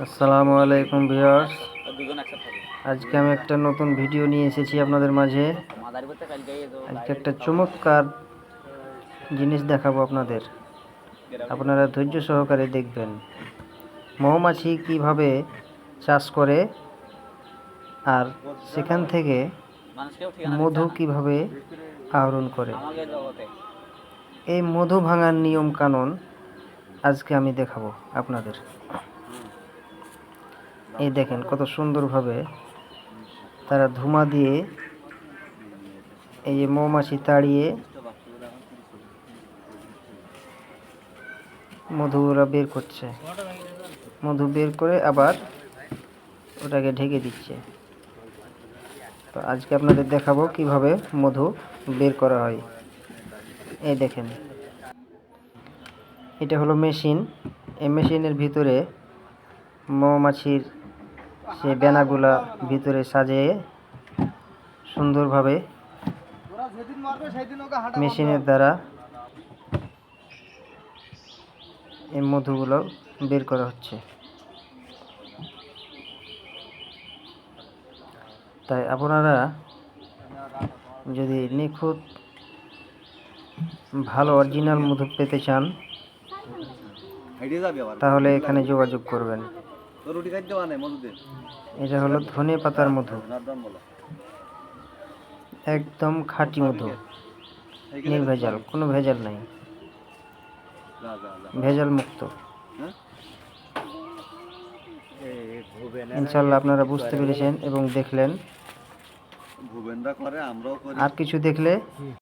আসসালামু আলাইকুম ভিউয়ার্স, আজকে আমি একটা নতুন ভিডিও নিয়ে এসেছি আপনাদের মাঝে। আজকে একটা চমৎকার জিনিস দেখাবো আপনাদের। আপনারা ধৈর্য সহকারে দেখবেন মৌমাছি কিভাবে চাষ করে আর সেখান থেকে মধু কিভাবে আহরণ করে। এই মধু ভাঙার নিয়ম কানুন আজকে আমি দেখাবো আপনাদের। এই দেখেন কত সুন্দরভাবে তারা ধুমা দিয়ে এই যে মৌমাছি তাড়িয়ে মধুরা বের করছে। মধু বের করে আবার ওটাকে ঢেকে দিচ্ছে। তো আজকে আপনাদের দেখাবো কিভাবে মধু বের করা হয়। এই দেখেন, এটা হলো মেশিন। এই মেশিনের ভিতরে মৌমাছির সে বেনাগুলা ভিতরে সাজিয়ে সুন্দরভাবে মেশিনের দ্বারা এই মধুগুলো বের করা হচ্ছে। তাই আপনারা যদি নিখুঁত ভালো অরিজিনাল মধু পেতে চান তাহলে এখানে যোগাযোগ করবেন। এটা হলো ধনে পাতার মধু, একদম খাঁটি মধু, নির্ভেজাল, কোনো ভেজাল নাই, ভেজাল মুক্ত। ইনশাল্লাহ আপনারা বুঝতে পেরেছেন এবং দেখলেন। আর কিছু দেখলে